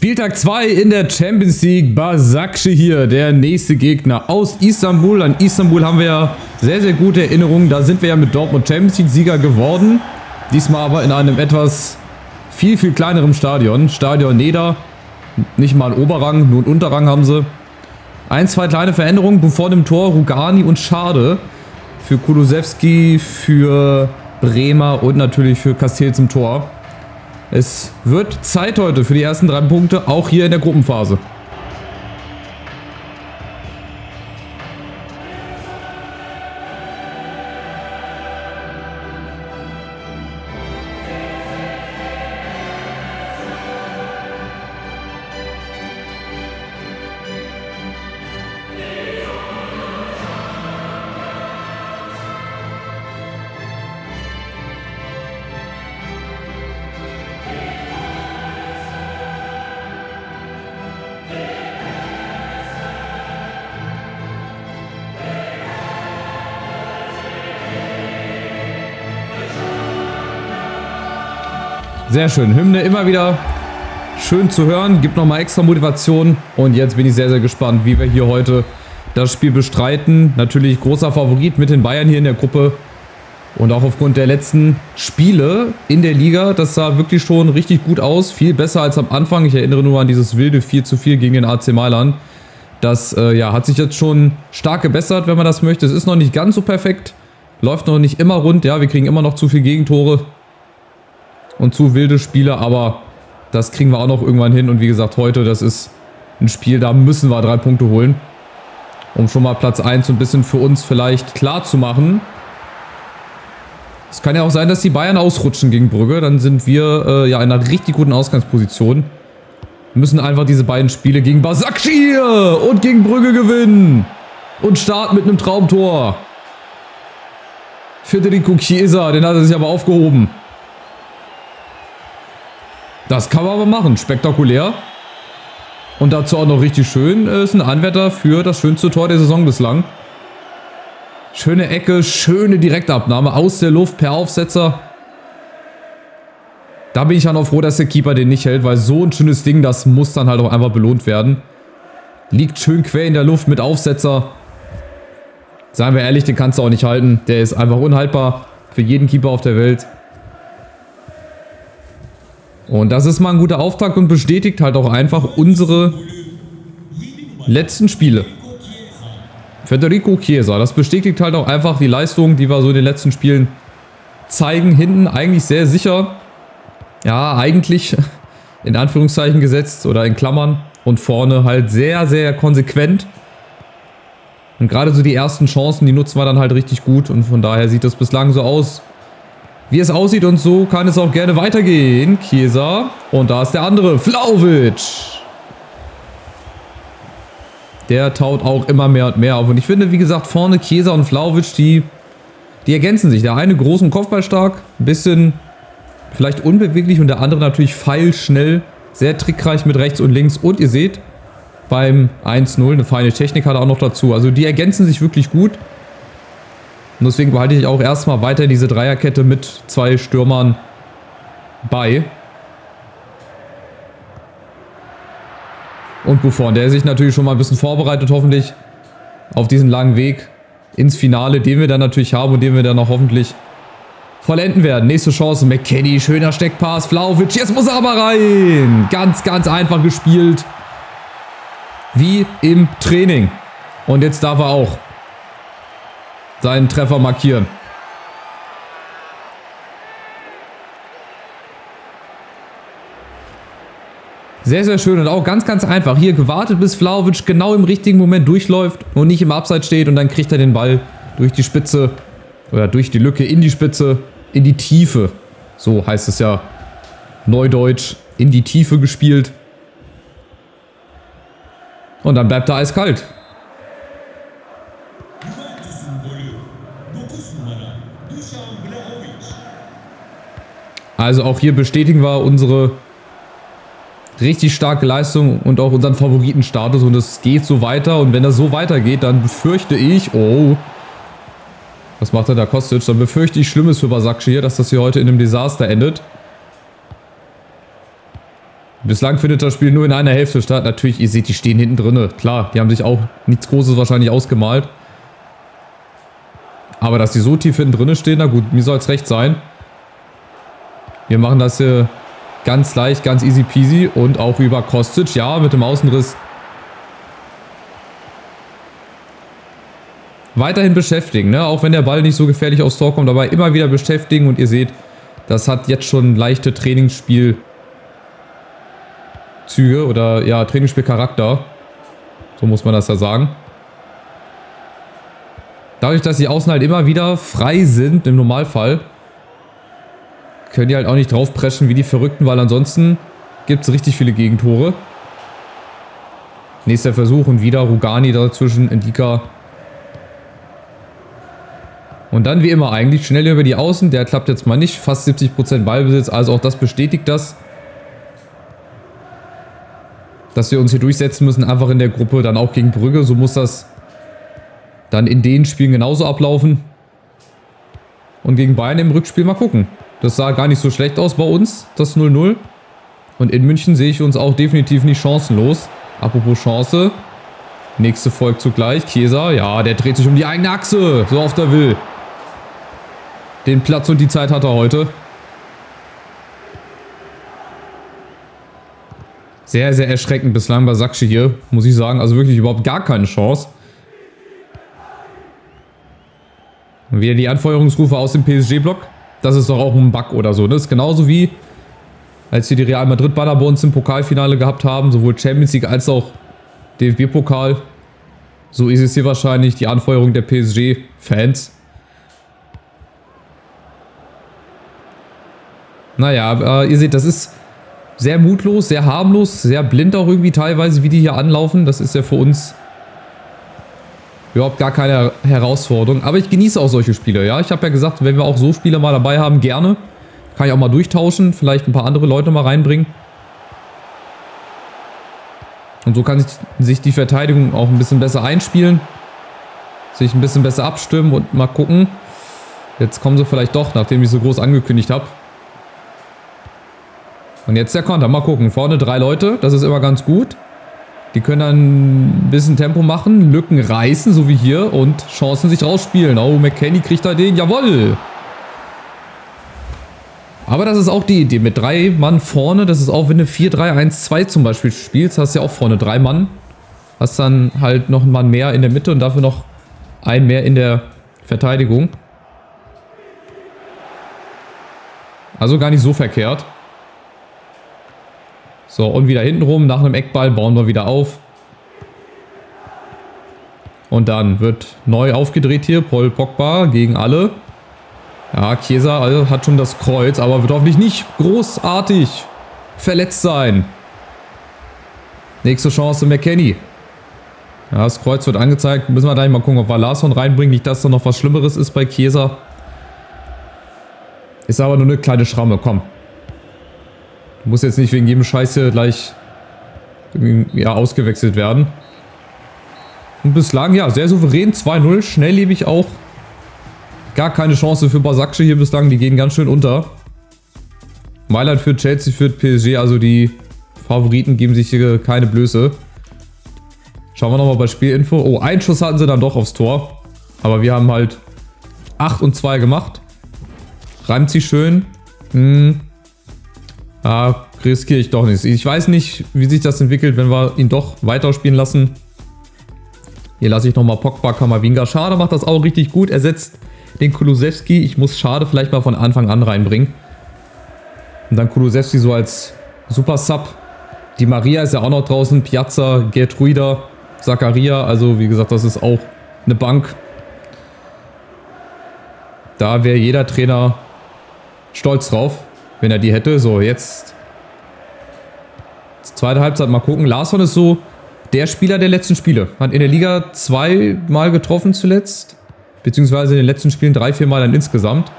Spieltag 2 in der Champions League. Başakşehir hier, der nächste Gegner aus Istanbul. An Istanbul haben wir ja sehr, sehr gute Erinnerungen. Da sind wir ja mit Dortmund Champions League Sieger geworden. Diesmal aber in einem etwas viel, viel kleinerem Stadion. Stadion Neda. Nicht mal Oberrang, nur einen Unterrang haben sie. Ein, zwei kleine Veränderungen. Buffon im Tor, Rugani und Schade. Für Kulusewski, für Bremer und natürlich für Castells im Tor. Es wird Zeit heute für die ersten 3 Punkte, auch hier in der Gruppenphase. Sehr schön. Hymne immer wieder schön zu hören. Gibt nochmal extra Motivation. Und jetzt bin ich sehr, sehr gespannt, wie wir hier heute das Spiel bestreiten. Natürlich großer Favorit mit den Bayern hier in der Gruppe. Und auch aufgrund der letzten Spiele in der Liga. Das sah wirklich schon richtig gut aus. Viel besser als am Anfang. Ich erinnere nur an dieses wilde 4:4 gegen den AC Mailand. Das hat sich jetzt schon stark gebessert, wenn man das möchte. Es ist noch nicht ganz so perfekt. Läuft noch nicht immer rund. Ja, wir kriegen immer noch zu viele Gegentore. Und zu wilde Spiele, aber das kriegen wir auch noch irgendwann hin. Und wie gesagt, heute, das ist ein Spiel, da müssen wir 3 Punkte holen. Um schon mal Platz 1 so ein bisschen für uns vielleicht klar zu machen. Es kann ja auch sein, dass die Bayern ausrutschen gegen Brügge. Dann sind wir ja in einer richtig guten Ausgangsposition. Wir müssen einfach diese beiden Spiele gegen Başakşehir und gegen Brügge gewinnen. Und starten mit einem Traumtor. Federico Chiesa, den hat er sich aber aufgehoben. Das kann man aber machen. Spektakulär. Und dazu auch noch richtig schön. Ist ein Anwärter für das schönste Tor der Saison bislang. Schöne Ecke, schöne Direktabnahme aus der Luft per Aufsetzer. Da bin ich dann auch froh, dass der Keeper den nicht hält, weil so ein schönes Ding, das muss dann halt auch einfach belohnt werden. Liegt schön quer in der Luft mit Aufsetzer. Seien wir ehrlich, den kannst du auch nicht halten. Der ist einfach unhaltbar für jeden Keeper auf der Welt. Und das ist mal ein guter Auftakt und bestätigt halt auch einfach unsere letzten Spiele. Federico Chiesa, das bestätigt halt auch einfach die Leistung, die wir so in den letzten Spielen zeigen. Hinten eigentlich sehr sicher. Ja, eigentlich in Anführungszeichen gesetzt oder in Klammern. Und vorne halt sehr, sehr konsequent. Und gerade so die ersten Chancen, die nutzen wir dann halt richtig gut. Und von daher sieht das bislang so aus, wie es aussieht, und so kann es auch gerne weitergehen. Chiesa. Und da ist der andere. Vlahovic. Der taut auch immer mehr und mehr auf. Und ich finde, wie gesagt, vorne Chiesa und Vlahovic, die ergänzen sich. Der eine groß und kopfballstark. Ein bisschen vielleicht unbeweglich. Und der andere natürlich feilschnell. Sehr trickreich mit rechts und links. Und ihr seht, beim 1:0 eine feine Technik hat er auch noch dazu. Also die ergänzen sich wirklich gut. Und deswegen behalte ich auch erstmal weiter diese Dreierkette mit 2 Stürmern bei. Und Buffon, der sich natürlich schon mal ein bisschen vorbereitet, hoffentlich, auf diesen langen Weg ins Finale, den wir dann natürlich haben und den wir dann auch hoffentlich vollenden werden. Nächste Chance, McKennie, schöner Steckpass, Vlahovic, jetzt muss er aber rein. Ganz, ganz einfach gespielt. Wie im Training. Und jetzt darf er auch seinen Treffer markieren. Sehr, sehr schön und auch ganz, ganz einfach. Hier gewartet, bis Vlahovic genau im richtigen Moment durchläuft und nicht im Abseits steht. Und dann kriegt er den Ball durch die Spitze oder durch die Lücke in die Spitze, in die Tiefe. So heißt es ja neudeutsch. In die Tiefe gespielt. Und dann bleibt er eiskalt. Also auch hier bestätigen wir unsere richtig starke Leistung und auch unseren Favoritenstatus. Und es geht so weiter. Und wenn das so weitergeht, dann befürchte ich... Oh, was macht da Kostic? Dann befürchte ich Schlimmes für Başakşehir, dass das hier heute in einem Desaster endet. Bislang findet das Spiel nur in einer Hälfte statt. Natürlich, ihr seht, die stehen hinten drin. Klar, die haben sich auch nichts Großes wahrscheinlich ausgemalt. Aber dass die so tief hinten drin stehen, na gut, mir soll es recht sein. Wir machen das hier ganz leicht, ganz easy peasy. Und auch über Kostic, ja, mit dem Außenriss. Weiterhin beschäftigen, ne? Auch wenn der Ball nicht so gefährlich aufs Tor kommt, aber immer wieder beschäftigen. Und ihr seht, das hat jetzt schon leichte Trainingsspielzüge oder ja, Trainingsspielcharakter. So muss man das ja sagen. Dadurch, dass die Außen halt immer wieder frei sind, im Normalfall, können die halt auch nicht draufpreschen wie die Verrückten, weil ansonsten gibt es richtig viele Gegentore. Nächster Versuch und wieder Rugani dazwischen, Ndika. Und dann wie immer eigentlich schnell über die Außen. Der klappt jetzt mal nicht. Fast 70% Ballbesitz. Also auch das bestätigt das. Dass wir uns hier durchsetzen müssen. Einfach in der Gruppe. Dann auch gegen Brügge. So muss das dann in den Spielen genauso ablaufen. Und gegen Bayern im Rückspiel mal gucken. Das sah gar nicht so schlecht aus bei uns. Das 0-0. Und in München sehe ich uns auch definitiv nicht chancenlos. Apropos Chance. Nächste folgt zugleich. Chiesa. Ja, der dreht sich um die eigene Achse. So oft er will. Den Platz und die Zeit hat er heute. Sehr, sehr erschreckend bislang bei Sakshi hier, muss ich sagen. Also wirklich überhaupt gar keine Chance. Und wieder die Anfeuerungsrufe aus dem PSG-Block. Das ist doch auch ein Bug oder so. Das ist genauso wie, als wir die Real Madrid-Banner bei uns im Pokalfinale gehabt haben. Sowohl Champions League als auch DFB-Pokal. So ist es hier wahrscheinlich die Anfeuerung der PSG-Fans. Naja, ihr seht, das ist sehr mutlos, sehr harmlos, sehr blind auch irgendwie teilweise, wie die hier anlaufen. Das ist ja für uns überhaupt gar keine Herausforderung. Aber ich genieße auch solche Spiele, ja. Ich habe ja gesagt, wenn wir auch so Spiele mal dabei haben, gerne. Kann ich auch mal durchtauschen, vielleicht ein paar andere Leute mal reinbringen. Und so kann sich die Verteidigung auch ein bisschen besser einspielen. Sich ein bisschen besser abstimmen und mal gucken. Jetzt kommen sie vielleicht doch, nachdem ich so groß angekündigt habe. Und jetzt der Konter. Mal gucken. Vorne 3 Leute. Das ist immer ganz gut. Die können dann ein bisschen Tempo machen. Lücken reißen, so wie hier. Und Chancen sich rausspielen. Oh, McKennie kriegt da den. Jawohl! Aber das ist auch die Idee. Mit 3 Mann vorne. Das ist auch, wenn du 4-3-1-2 zum Beispiel spielst. Hast du ja auch vorne 3 Mann. Hast dann halt noch einen Mann mehr in der Mitte. Und dafür noch einen mehr in der Verteidigung. Also gar nicht so verkehrt. So, und wieder hintenrum, nach einem Eckball bauen wir wieder auf. Und dann wird neu aufgedreht hier. Paul Pogba gegen alle. Ja, Chiesa hat schon das Kreuz, aber wird hoffentlich nicht großartig verletzt sein. Nächste Chance, McKennie. Ja, das Kreuz wird angezeigt. Müssen wir gleich mal gucken, ob wir Larsson reinbringen. Nicht, dass da noch was Schlimmeres ist bei Chiesa. Ist aber nur eine kleine Schramme, komm. Muss jetzt nicht wegen jedem Scheiß hier gleich ja, ausgewechselt werden. Und bislang, ja, sehr souverän. 2-0, schnelllebig auch. Gar keine Chance für Basakci hier bislang. Die gehen ganz schön unter. Mailand führt, Chelsea führt, PSG. Also die Favoriten geben sich hier keine Blöße. Schauen wir nochmal bei Spielinfo. Oh, einen Schuss hatten sie dann doch aufs Tor. Aber wir haben halt 8 und 2 gemacht. Reimt sich schön. Riskiere ich doch nicht. Ich weiß nicht, wie sich das entwickelt, wenn wir ihn doch weiterspielen lassen. Hier lasse ich nochmal Pogba, Kamavinga. Schade macht das auch richtig gut. Er setzt den Kulusewski. Ich muss Schade vielleicht mal von Anfang an reinbringen. Und dann Kulusewski so als Super Sub. Die Maria ist ja auch noch draußen. Piazza, Gertruida, Zakaria. Also wie gesagt, das ist auch eine Bank. Da wäre jeder Trainer stolz drauf, wenn er die hätte. So, jetzt zweite Halbzeit mal gucken. Larsson ist so der Spieler der letzten Spiele. Hat in der Liga 2-mal getroffen zuletzt. Beziehungsweise in den letzten Spielen 3-4 Mal dann insgesamt.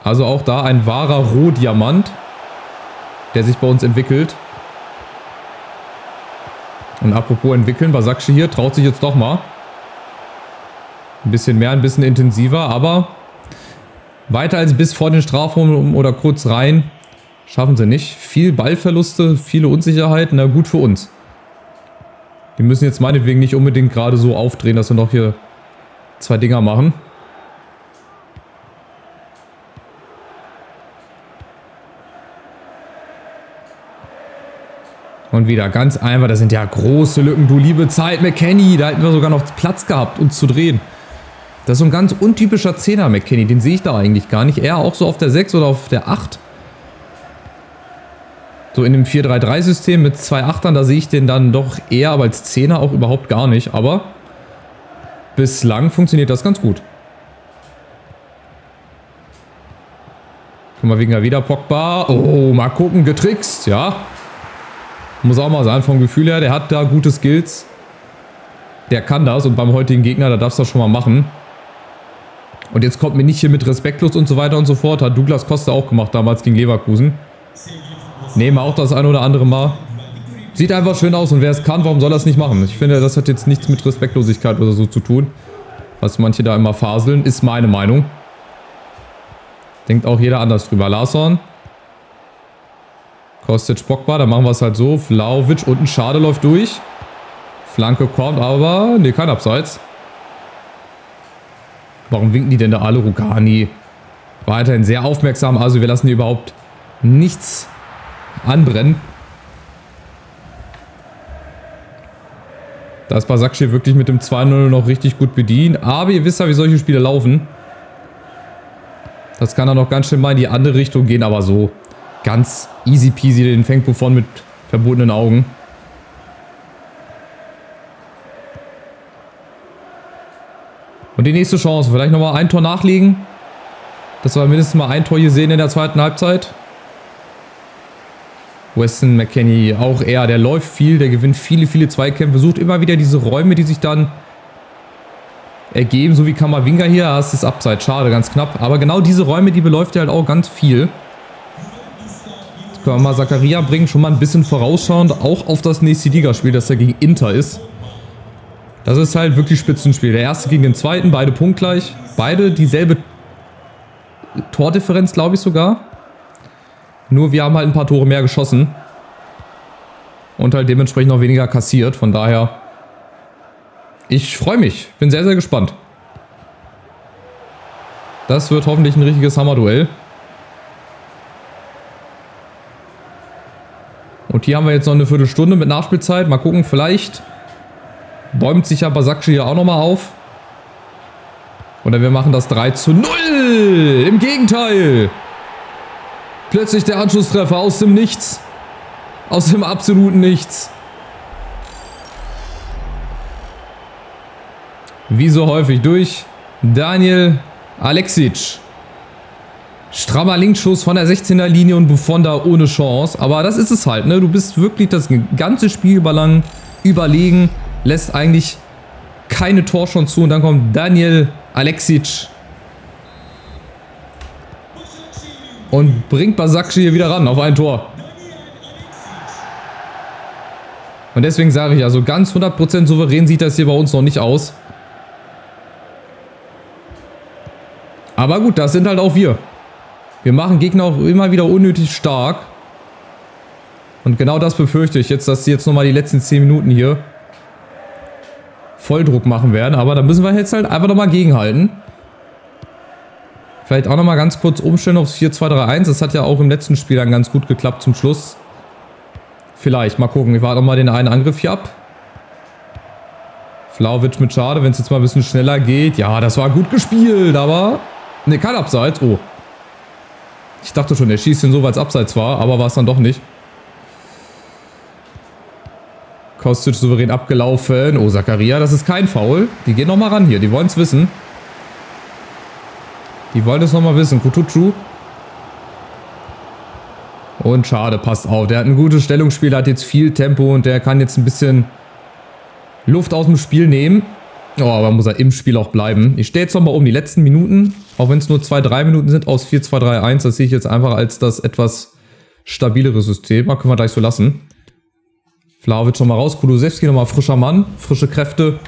Also auch da ein wahrer Rohdiamant, der sich bei uns entwickelt. Und apropos entwickeln, Basakci hier traut sich jetzt doch mal. Ein bisschen mehr, ein bisschen intensiver, aber weiter als bis vor den Strafraum oder kurz rein Schaffen sie nicht. Viel Ballverluste, viele Unsicherheiten. Na gut für uns. Die müssen jetzt meinetwegen nicht unbedingt gerade so aufdrehen, dass wir noch hier 2 Dinger machen. Und wieder ganz einfach, das sind ja große Lücken, du liebe Zeit, McKennie, da hätten wir sogar noch Platz gehabt, uns zu drehen. Das ist so ein ganz untypischer Zehner, McKennie, den sehe ich da eigentlich gar nicht. Eher auch so auf der 6 oder auf der 8. So in dem 4-3-3-System mit 2 Achtern, da sehe ich den dann doch eher, aber als Zehner auch überhaupt gar nicht. Aber bislang funktioniert das ganz gut. Guck mal, wegen der wieder Pogba. Oh, mal gucken, getrickst, ja. Muss auch mal sein, vom Gefühl her, der hat da gute Skills. Der kann das und beim heutigen Gegner, da darfst du das schon mal machen. Und jetzt kommt mir nicht hier mit respektlos und so weiter und so fort. Hat Douglas Costa auch gemacht damals gegen Leverkusen. Nehmen wir auch das ein oder andere Mal. Sieht einfach schön aus und wer es kann, warum soll er es nicht machen? Ich finde, das hat jetzt nichts mit Respektlosigkeit oder so zu tun. Was manche da immer faseln, ist meine Meinung. Denkt auch jeder anders drüber. Larsson. Kostic, Pogba, dann machen wir es halt so. Vlahovic und ein Schade läuft durch. Flanke kommt, aber ne, kein Abseits. Warum winken die denn da alle? Rugani weiterhin sehr aufmerksam. Also wir lassen hier überhaupt nichts anbrennen. Da ist Başakşehir wirklich mit dem 2-0 noch richtig gut bedient. Aber ihr wisst ja, wie solche Spiele laufen. Das kann dann noch ganz schön mal in die andere Richtung gehen, aber so ganz easy peasy, den fängt Buffon mit verbundenen Augen. Und die nächste Chance, vielleicht nochmal ein Tor nachlegen. Dass wir mindestens mal ein Tor hier sehen in der zweiten Halbzeit. Weston McKennie auch er, der läuft viel, der gewinnt viele Zweikämpfe, sucht immer wieder diese Räume, die sich dann ergeben, so wie Kamavinga hier, das ist Abseits, schade, ganz knapp. Aber genau diese Räume, die beläuft er halt auch ganz viel. Jetzt können wir mal Zakaria bringen, schon mal ein bisschen vorausschauend, auch auf das nächste Ligaspiel, das ja gegen Inter ist. Das ist halt wirklich Spitzenspiel. Der erste gegen den zweiten, beide punktgleich. Beide dieselbe Tordifferenz, glaube ich sogar. Nur wir haben halt ein paar Tore mehr geschossen. Und halt dementsprechend noch weniger kassiert. Von daher, ich freue mich. Bin sehr, sehr gespannt. Das wird hoffentlich ein richtiges Hammerduell. Und hier haben wir jetzt noch eine Viertelstunde mit Nachspielzeit. Mal gucken, vielleicht bäumt sich ja Başakşehir auch nochmal auf. Oder wir machen das 3:0. Im Gegenteil. Plötzlich der Anschlusstreffer aus dem Nichts. Aus dem absoluten Nichts. Wie so häufig durch Daniel Aleksic. Strammer Linkschuss von der 16er Linie und Buffon da ohne Chance. Aber das ist es halt, ne? Du bist wirklich das ganze Spiel über lang überlegen. Lässt eigentlich keine Torchance zu. Und dann kommt Daniel Aleksic. Und bringt Başakşehir wieder ran auf ein Tor. Und deswegen sage ich, also ganz 100% souverän sieht das hier bei uns noch nicht aus. Aber gut, das sind halt auch wir. Wir machen Gegner auch immer wieder unnötig stark. Und genau das befürchte ich jetzt, dass sie jetzt nochmal die letzten 10 Minuten hier Volldruck machen werden. Aber da müssen wir jetzt halt einfach nochmal gegenhalten. Vielleicht auch nochmal ganz kurz umstellen aufs 4-2-3-1. Das hat ja auch im letzten Spiel dann ganz gut geklappt zum Schluss. Vielleicht, mal gucken. Ich warte nochmal den einen Angriff hier ab. Vlahovic mit Schade, wenn es jetzt mal ein bisschen schneller geht. Ja, das war gut gespielt, aber... Ne, kein Abseits. Oh. Ich dachte schon, er schießt ihn so, weil es Abseits war, aber war es dann doch nicht. Kostic souverän abgelaufen. Oh, Zakaria, das ist kein Foul. Die gehen nochmal ran hier, die wollen es wissen. Die wollen es nochmal wissen. Kutucu. Und Schade, passt auf. Der hat ein gutes Stellungsspiel, hat jetzt viel Tempo und der kann jetzt ein bisschen Luft aus dem Spiel nehmen. Oh, aber muss er im Spiel auch bleiben. Ich stehe jetzt nochmal um die letzten Minuten, auch wenn es nur 2-3 Minuten sind, aus 4-2-3-1. Das sehe ich jetzt einfach als das etwas stabilere System. Das können wir gleich so lassen. Vlahovic schon mal raus. Kulusevski nochmal frischer Mann, frische Kräfte.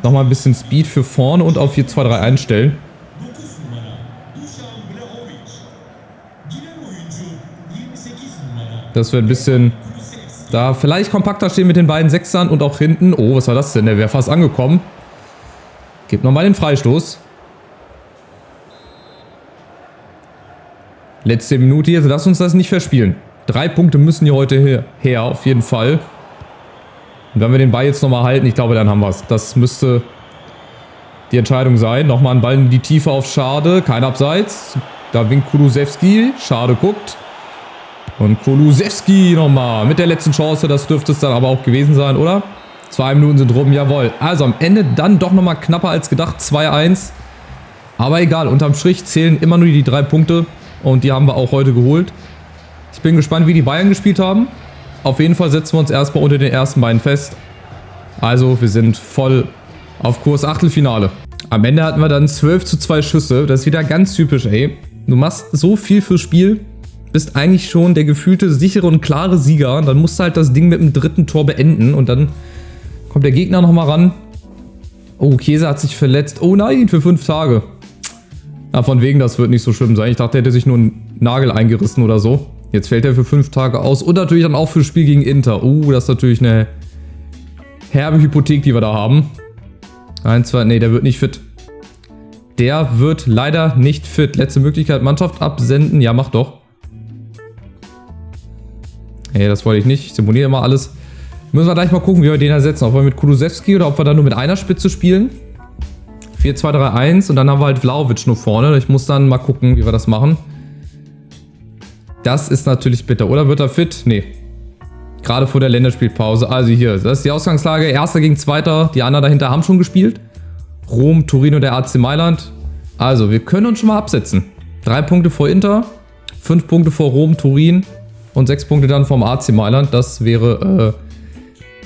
Nochmal ein bisschen Speed für vorne und auf 4-2-3 einstellen. Dass wir ein bisschen da vielleicht kompakter stehen mit den beiden Sechsern und auch hinten. Oh, was war das denn? Der wäre fast angekommen. Gebt nochmal den Freistoß. Letzte Minute jetzt. Lass uns das nicht verspielen. 3 Punkte müssen hier heute her, auf jeden Fall. Und wenn wir den Ball jetzt nochmal halten, ich glaube, dann haben wir es. Das müsste die Entscheidung sein. Nochmal ein Ball in die Tiefe auf Schade. Kein Abseits. Da winkt Kulusewski. Schade guckt. Und Kulusewski nochmal mit der letzten Chance. Das dürfte es dann aber auch gewesen sein, oder? 2 Minuten sind rum, jawohl. Also am Ende dann doch nochmal knapper als gedacht. 2-1. Aber egal, unterm Strich zählen immer nur die 3 Punkte. Und die haben wir auch heute geholt. Ich bin gespannt, wie die Bayern gespielt haben. Auf jeden Fall setzen wir uns erstmal unter den ersten beiden fest. Also wir sind voll auf Kurs Achtelfinale. Am Ende hatten wir dann 12:2 Schüsse. Das ist wieder ganz typisch, ey. Du machst so viel fürs Spiel. Bist eigentlich schon der gefühlte, sichere und klare Sieger. Und dann musst du halt das Ding mit dem 3. Tor beenden. Und dann kommt der Gegner nochmal ran. Oh, Chiesa hat sich verletzt. Oh nein, für 5 Tage. Na, von wegen, das wird nicht so schlimm sein. Ich dachte, er hätte sich nur einen Nagel eingerissen oder so. Jetzt fällt er für 5 Tage aus. Und natürlich dann auch für das Spiel gegen Inter. Das ist natürlich eine herbe Hypothek, die wir da haben. 1, 2, nee, der wird nicht fit. Der wird leider nicht fit. Letzte Möglichkeit, Mannschaft absenden. Ja, mach doch. Hey, das wollte ich nicht. Ich simuliere immer alles. Müssen wir gleich mal gucken, wie wir den ersetzen. Ob wir mit Kulusewski oder ob wir dann nur mit einer Spitze spielen. 4-2-3-1 und dann haben wir halt Vlahovic nur vorne. Ich muss dann mal gucken, wie wir das machen. Das ist natürlich bitter. Oder wird er fit? Nee. Gerade vor der Länderspielpause. Also hier, das ist die Ausgangslage. Erster gegen Zweiter. Die anderen dahinter haben schon gespielt. Rom, Turin und der AC Mailand. Also, wir können uns schon mal absetzen. 3 Punkte vor Inter, 5 Punkte vor Rom, Turin und 6 Punkte dann vom AC Mailand. Das wäre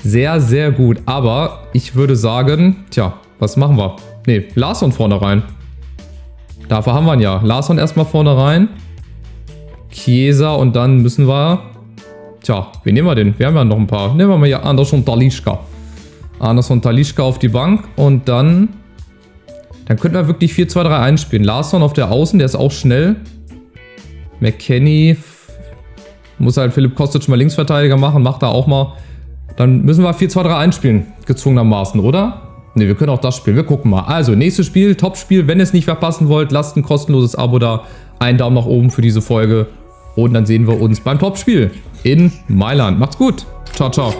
sehr, sehr gut. Aber ich würde sagen, tja, was machen wir? Ne, Larsson vorne rein. Dafür haben wir ihn ja. Larsson erstmal vorne rein. Chiesa und dann müssen wir... Tja, wen nehmen wir denn? Wir haben ja noch ein paar. Nehmen wir mal hier Anderson Talisca. Anderson Talisca auf die Bank und dann könnten wir wirklich 4-2-3-1 spielen. Larsson auf der Außen, der ist auch schnell. McKennie muss halt Philipp Kostic mal Linksverteidiger machen, macht er auch mal. Dann müssen wir 4-2-3-1 spielen, gezwungenermaßen, oder? Ne, wir können auch das spielen, wir gucken mal. Also, nächstes Spiel, Topspiel. Wenn ihr es nicht verpassen wollt, lasst ein kostenloses Abo da. Einen Daumen nach oben für diese Folge. Und dann sehen wir uns beim Topspiel in Mailand. Macht's gut. Ciao, ciao.